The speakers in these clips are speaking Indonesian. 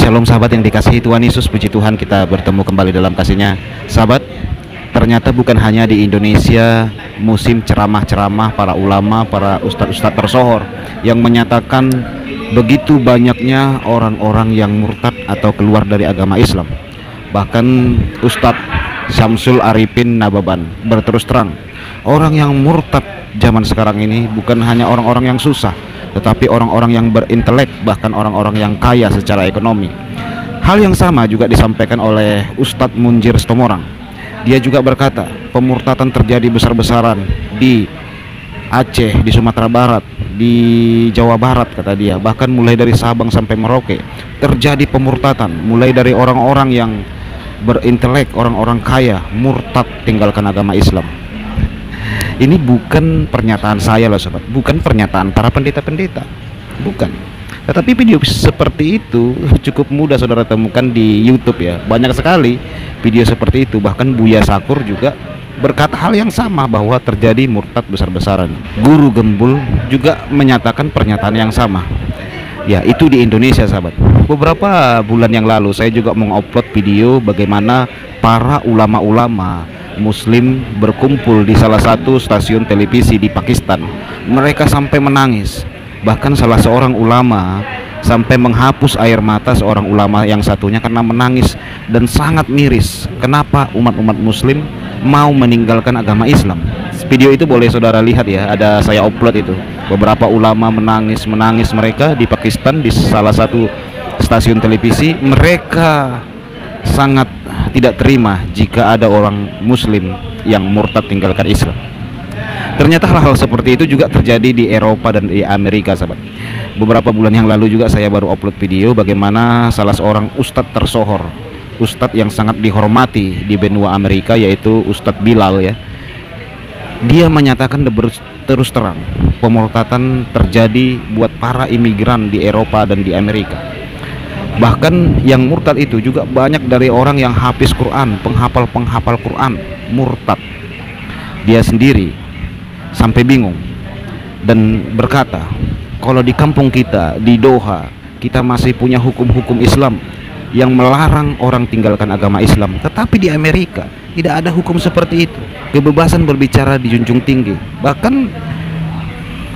Shalom sahabat yang dikasihi Tuhan Yesus, puji Tuhan kita bertemu kembali dalam kasih-Nya. Sahabat, ternyata bukan hanya di Indonesia musim ceramah-ceramah para ulama, para ustadz-ustadz tersohor yang menyatakan begitu banyaknya orang-orang yang murtad atau keluar dari agama Islam. Bahkan Ustadz Syamsul Arifin Nababan berterus terang, orang yang murtad zaman sekarang ini bukan hanya orang-orang yang susah, tetapi orang-orang yang berintelek, bahkan orang-orang yang kaya secara ekonomi. Hal yang sama juga disampaikan oleh Ustadz Munjir Sitomorang. Dia juga berkata, pemurtadan terjadi besar-besaran di Aceh, di Sumatera Barat, di Jawa Barat, kata dia. Bahkan mulai dari Sabang sampai Merauke terjadi pemurtadan, mulai dari orang-orang yang berintelek, orang-orang kaya murtad tinggalkan agama Islam. Ini bukan pernyataan saya loh sobat, bukan pernyataan para pendeta-pendeta, bukan. Tetapi video seperti itu cukup mudah saudara temukan di YouTube ya. Banyak sekali video seperti itu. Bahkan Buya Sakur juga berkata hal yang sama, bahwa terjadi murtad besar-besaran. Guru Gembul juga menyatakan pernyataan yang sama. Ya, itu di Indonesia sahabat. Beberapa bulan yang lalu saya juga mengupload video bagaimana para ulama-ulama Muslim berkumpul di salah satu stasiun televisi di Pakistan. Mereka sampai menangis. Bahkan salah seorang ulama sampai menghapus air mata seorang ulama yang satunya karena menangis dan sangat miris. Kenapa umat-umat Muslim mau meninggalkan agama Islam? Video itu boleh saudara lihat ya, ada saya upload itu. Beberapa ulama menangis mereka di Pakistan di salah satu stasiun televisi. Mereka sangat tidak terima jika ada orang Muslim yang murtad tinggalkan Islam. Ternyata hal-hal seperti itu juga terjadi di Eropa dan di Amerika sahabat. Beberapa bulan yang lalu juga saya baru upload video bagaimana salah seorang ustadz tersohor, ustadz yang sangat dihormati di benua Amerika, yaitu Ustadz Bilal ya. Dia menyatakan terus terang pemurtadan terjadi buat para imigran di Eropa dan di Amerika. Bahkan yang murtad itu juga banyak dari orang yang hafiz Quran, penghafal Quran, murtad. Dia sendiri sampai bingung dan berkata, kalau di kampung kita di Doha kita masih punya hukum-hukum Islam yang melarang orang tinggalkan agama Islam, tetapi di Amerika tidak ada hukum seperti itu. Kebebasan berbicara dijunjung tinggi. Bahkan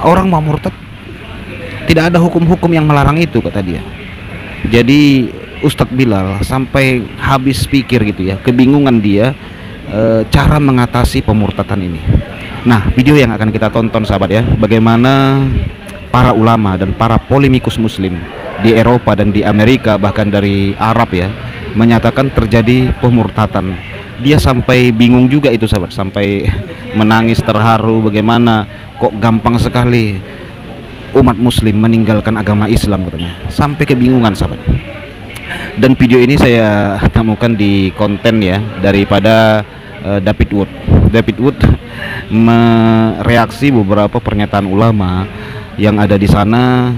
orang mau murtad tidak ada hukum-hukum yang melarang itu, kata dia. Jadi Ustadz Bilal sampai habis pikir gitu ya, kebingungan dia cara mengatasi pemurtadan ini. Nah, video yang akan kita tonton sahabat ya, bagaimana para ulama dan para polemikus Muslim di Eropa dan di Amerika, bahkan dari Arab ya, menyatakan terjadi pemurtadan. Dia sampai bingung juga itu sahabat, sampai menangis terharu, bagaimana kok gampang sekali umat Muslim meninggalkan agama Islam, katanya. Sampai kebingungan sahabat. Dan video ini saya temukan di konten ya daripada David Wood. David Wood mereaksi beberapa pernyataan ulama yang ada di sana.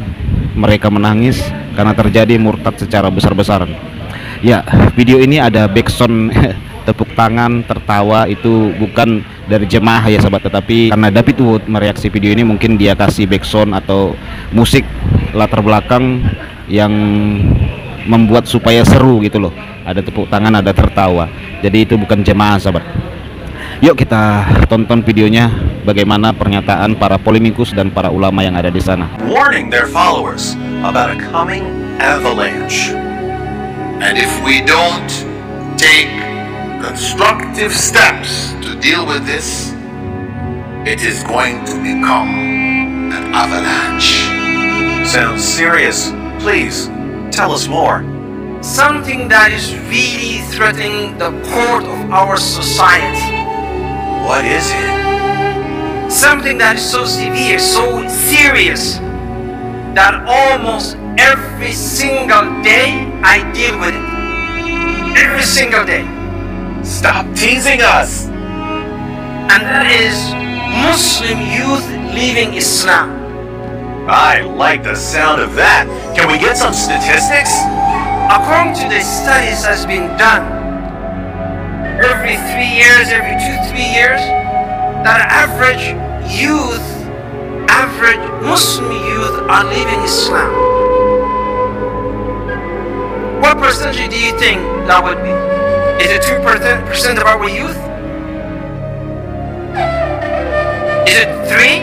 Mereka menangis karena terjadi murtad secara besar-besaran. Ya, video ini ada backsound tepuk tangan, tertawa, itu bukan dari jemaah ya sahabat, tetapi karena David Wood mereaksi video ini, mungkin dia kasih backsound atau musik latar belakang yang membuat supaya seru gitu loh. Ada tepuk tangan, ada tertawa. Jadi itu bukan jemaah sahabat. Yuk kita tonton videonya, bagaimana pernyataan para polemikus dan para ulama yang ada di sana. Warning their followers about a coming avalanche. And if we don't take constructive steps to deal with this, it is going to become an avalanche. Sounds serious. Please tell us more. Something that is really threatening the core of our society. What is it? Something that is so severe, so serious, that almost every single day I deal with it. Every single day. Stop teasing us! And that is Muslim youth leaving Islam. I like the sound of that. Can we get some statistics? According to the studies that's been done, every 3 years, every 2-3 years, that average Muslim youth are leaving Islam. What percentage do you think that would be? Is it 2% of our youth? Is it 3?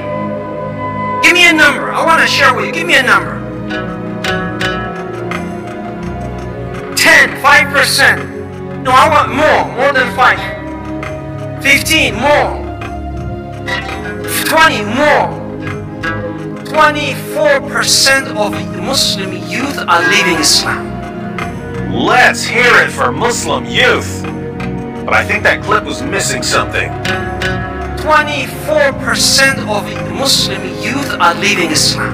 Give me a number. I want to share with you. Give me a number. 10, 5%. No, I want more than 5. 15, more. 20, more. 24% of Muslim youth are leaving Islam. Let's hear it for Muslim youth. But I think that clip was missing something. 24% of Muslim youth are leaving Islam.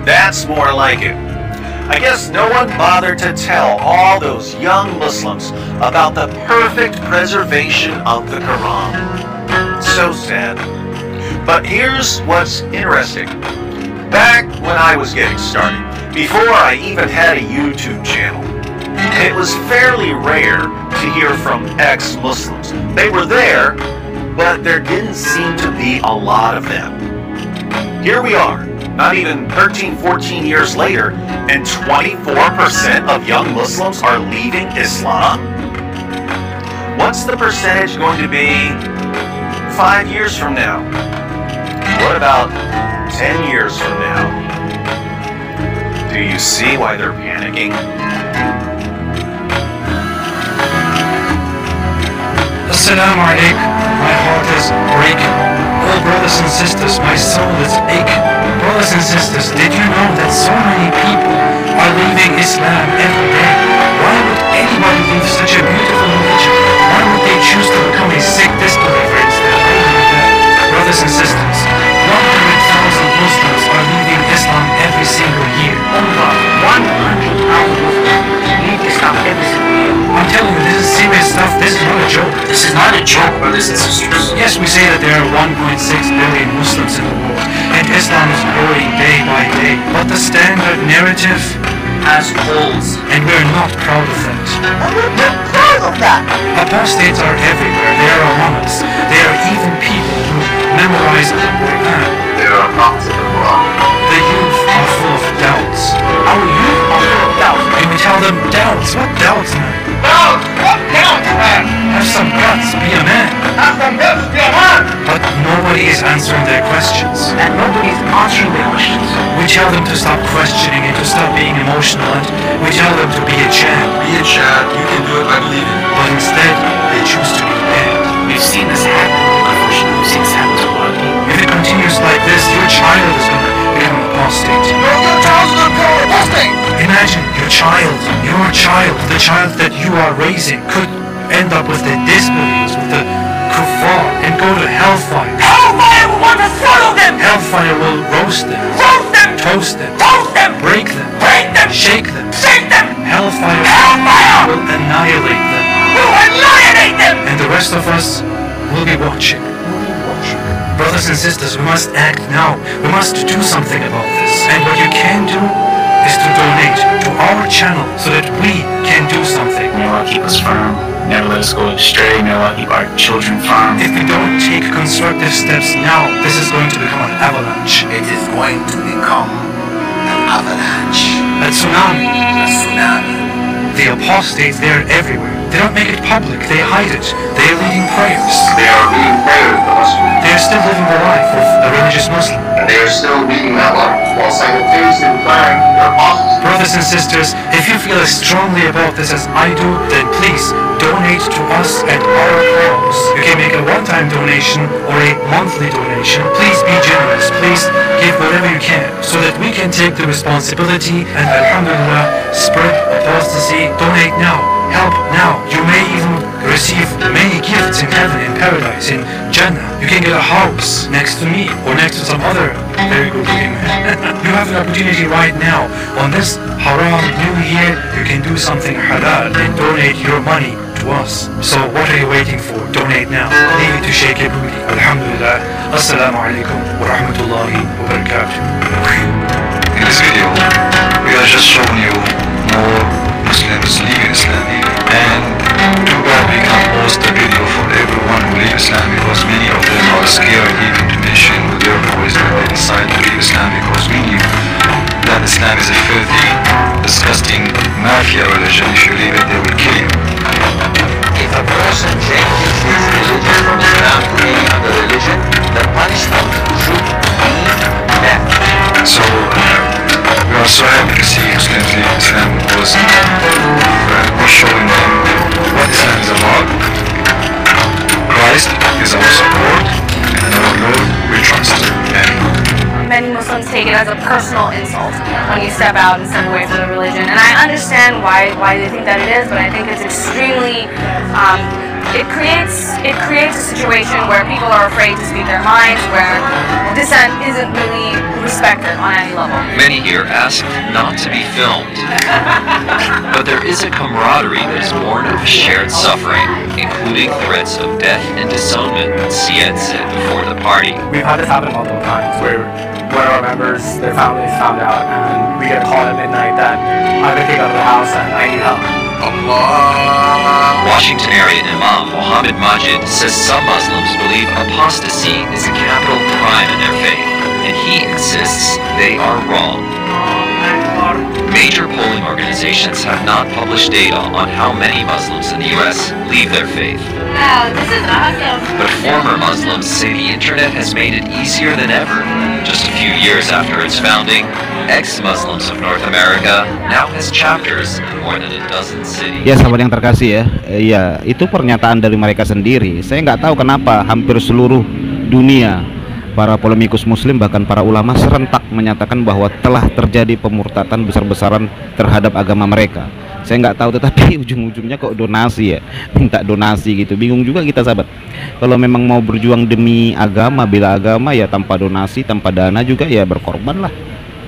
That's more like it. I guess no one bothered to tell all those young Muslims about the perfect preservation of the Quran. So sad. But here's what's interesting. Back when I was getting started, before I even had a YouTube channel, it was fairly rare to hear from ex-Muslims. They were there, but there didn't seem to be a lot of them. Here we are, not even 13, 14 years later, and 24% of young Muslims are leaving Islam? What's the percentage going to be 5 years from now? What about 10 years from now? Do you see why they're panicking? Assalamu alaikum. My heart is breaking. Oh, brothers and sisters, my soul is aching. Brothers and sisters, did you know that so many people are leaving Islam every day? Why would anybody leave such a beautiful religion? Why would they choose to become a sick disbeliever instead? Brothers and sisters, 100,000 Muslims are leaving Islam every single year. Over 100,000 Muslims leave Islam every single year. I'm telling you, this is serious stuff. This is not a joke. This is not a joke, brothers and sisters. Yes, we say that there are 1.6 billion Muslims in the world, and Islam is growing day by day. But the standard narrative Has holes. and we're not proud of that. And we're not proud of that. Apostates are everywhere. They are among us. There are even people who memorize the Quran. There are prophets of the Quran. The youth are full of doubts. Our youth are full of doubt. And we tell them, doubts? What doubts, man? Doubt! What doubt, man? Have some guts. Be a man. Have some guts, be a man. But nobody is answering their questions. And nobody is answering their questions. We tell them to stop questioning and to stop being emotional, and we tell them to be a champ. Be a Chad, you can do it, I believe it. But instead, they choose to be bad. We've seen this happen. Unfortunately, we've seen this happen to a lot of people. If it continues like this, your child is going to become an apostate. Your child's gonna become an apostate. Imagine your child, the child that you are raising could end up with the disbelievers, with the kuffar, and go to hellfire. Hellfire will want to swallow them. Hellfire will roast them, Roast them. toast them, Toast them. break them, Break them. shake them. Shake them. Hellfire Hellfire will annihilate them. will annihilate them. And the rest of us will be watching. Brothers and sisters, we must act now. We must do something about this. And what you can do is to donate to our channel so that we can do something. May Allah keep us firm. Never let us go astray. May Allah keep our children firm. If we don't take constructive steps now, this is going to become an avalanche. It is going to become an avalanche, A tsunami. a tsunami. The apostates, they're everywhere. They don't make it public. They hide it. They are leading prayers. They are being prayers of the Muslim, They are still living the life of a religious Muslim. and they are still reading that life while simultaneously declaring their apostasy. Brothers and sisters, if you feel as strongly about this as I do, then please donate to us and our cause. You can make a one-time donation or a monthly donation. Please be generous. Please give whatever you can so that we can take the responsibility and alhamdulillah spread apostasy. Donate now. Help now. You may even receive many gifts in heaven, in paradise, in Jannah. You can get a house next to me or next to some other very good looking man. You have an opportunity right now. On this haram new year, you can do something halal and donate your money to us. So what are you waiting for? Donate now. Leave it to Sheikh Aboudi. Alhamdulillah. Assalamu alaikum wa rahmatullahi wa barakatuh. In this video, we are just showing you more Muslims leaving Islam, and too bad we can't post the video for everyone who leaves Islam because many of them are scared even to mention decide to leave Islam because we knew that Islam is a filthy, disgusting mafia religion. If you leave it, they will kill you. If a person changes his religion from Islam to any other religion, the punishment should be death. So we are so happy to see Muslims leave Islam because we're showing them what Islam is about. Christ is our support, and our Lord we trust. Many Muslims take it as a personal insult when you step out and step away from the religion, and I understand why they think that it is, but I think it's extremely it creates a situation where people are afraid to speak their minds, where dissent isn't really respected on any level. Many here ask not to be filmed, but there is a camaraderie that is born of shared suffering, including threats of death and disownment, Syed said before the party. We've had this happen multiple times where one of our members, their families found out, and we get a call at midnight that I've been kicked out of the house and I need help. Washington area Imam Mohammed Majid says some Muslims believe apostasy is a capital crime in their faith, and he insists they are wrong. Major polling organizations have not published data on how many Muslims in the U.S. leave their faith. Wow, this is awesome. But former Muslims say the internet has made it easier than ever. Just a few years after its founding, ex-Muslims of North America now has chapters in more than a dozen cities. Ya sahabat yang terkasih ya, iya itu pernyataan dari mereka sendiri. Saya nggak tahu kenapa hampir seluruh dunia, para polemikus muslim bahkan para ulama serentak menyatakan bahwa telah terjadi pemurtatan besar-besaran terhadap agama mereka. Saya nggak tahu, tetapi ujung-ujungnya kok donasi ya, minta donasi gitu. Bingung juga kita sahabat. Kalau memang mau berjuang demi agama, bela agama ya tanpa donasi, tanpa dana juga ya berkorban lah.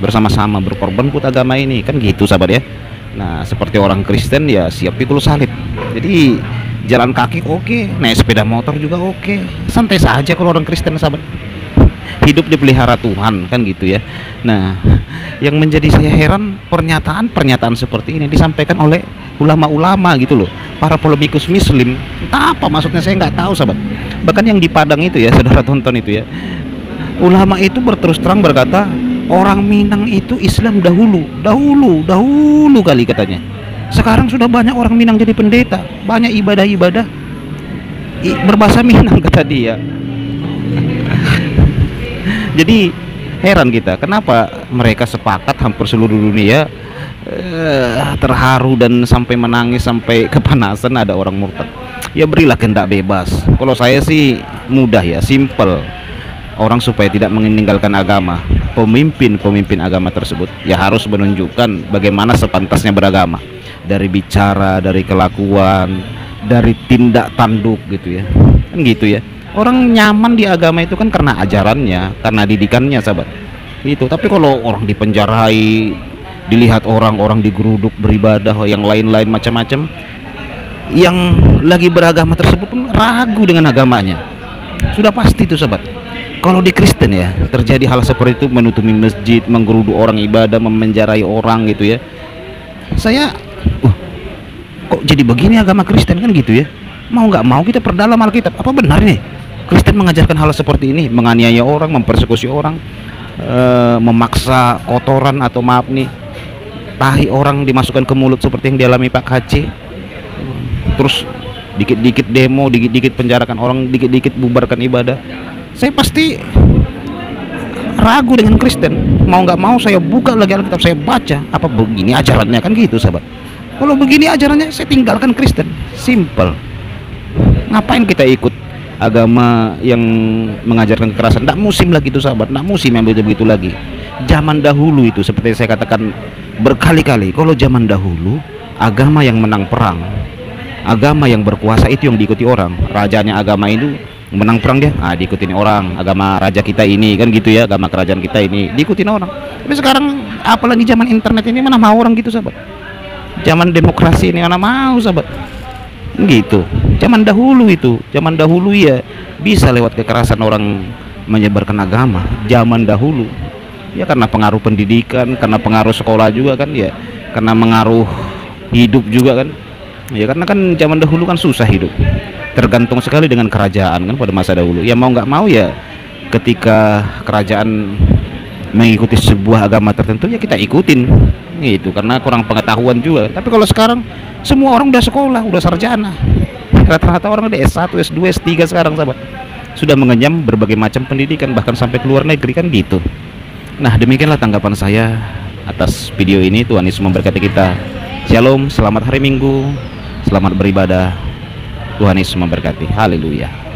Bersama-sama berkorban buat agama ini, kan gitu sahabat ya. Nah seperti orang Kristen ya siap pikul salib. Jadi jalan kaki oke, naik sepeda motor juga oke. Santai saja kalau orang Kristen sahabat. Hidup dipelihara Tuhan kan gitu ya. Nah yang menjadi saya heran pernyataan seperti ini disampaikan oleh ulama-ulama gitu loh, para polemikus muslim. Entah apa maksudnya saya nggak tahu sahabat. Bahkan yang di Padang itu ya, saudara tonton itu ya, ulama itu berterus terang berkata orang Minang itu Islam dahulu kali katanya. Sekarang sudah banyak orang Minang jadi pendeta, banyak ibadah-ibadah berbahasa Minang kata dia. Jadi heran kita kenapa mereka sepakat hampir seluruh dunia terharu dan sampai menangis sampai kepanasan ada orang murtad. Ya berilah kehendak bebas. Kalau saya sih mudah ya, simple. Orang supaya tidak meninggalkan agama, pemimpin agama tersebut ya harus menunjukkan bagaimana sepantasnya beragama, dari bicara, dari kelakuan, dari tindak tanduk gitu ya, kan gitu ya. Orang nyaman di agama itu kan karena ajarannya, karena didikannya sahabat itu. Tapi kalau orang dipenjarai, dilihat orang-orang digeruduk beribadah, yang lain-lain macam-macam, yang lagi beragama tersebut pun ragu dengan agamanya, sudah pasti itu sahabat. Kalau di Kristen ya terjadi hal seperti itu, menutupi masjid, menggeruduk orang ibadah, memenjarai orang gitu ya. Saya kok jadi begini agama Kristen kan gitu ya. Mau nggak mau kita perdalam Alkitab, apa benar nih Kristen mengajarkan hal seperti ini, menganiaya orang, mempersekusi orang, memaksa kotoran atau maaf nih tahi orang dimasukkan ke mulut seperti yang dialami Pak Haji, terus dikit-dikit demo, dikit-dikit penjarakan orang, dikit-dikit bubarkan ibadah. Saya pasti ragu dengan Kristen. Mau nggak mau saya buka lagi Alkitab, saya baca apa begini ajarannya kan gitu sahabat. Kalau begini ajarannya saya tinggalkan Kristen, simple. Ngapain kita ikut agama yang mengajarkan kekerasan? Nggak musim lagi itu sahabat, nggak musim yang begitu lagi. Zaman dahulu itu seperti saya katakan berkali-kali, kalau zaman dahulu agama yang menang perang, agama yang berkuasa itu yang diikuti orang. Rajanya agama itu menang perang dia, diikutin orang. Agama raja kita ini kan gitu ya, agama kerajaan kita ini diikutin orang. Tapi sekarang apalagi zaman internet ini mana mau orang gitu sahabat. Zaman demokrasi ini mana mau sahabat gitu. Zaman dahulu ya bisa lewat kekerasan orang menyebarkan agama. Zaman dahulu ya karena pengaruh pendidikan, karena pengaruh sekolah juga kan ya, karena pengaruh hidup juga kan ya, karena kan zaman dahulu kan susah hidup, tergantung sekali dengan kerajaan kan pada masa dahulu. Ya mau nggak mau ya ketika kerajaan mengikuti sebuah agama tertentu, ya kita ikutin gitu, karena kurang pengetahuan juga. Tapi kalau sekarang semua orang udah sekolah, udah sarjana, rata-rata orang udah S1, S2, S3 sekarang, sahabat, sudah mengenyam berbagai macam pendidikan, bahkan sampai ke luar negeri kan gitu. Nah, demikianlah tanggapan saya atas video ini. Tuhan Yesus memberkati kita. Shalom, selamat hari Minggu, selamat beribadah. Tuhan Yesus memberkati. Haleluya.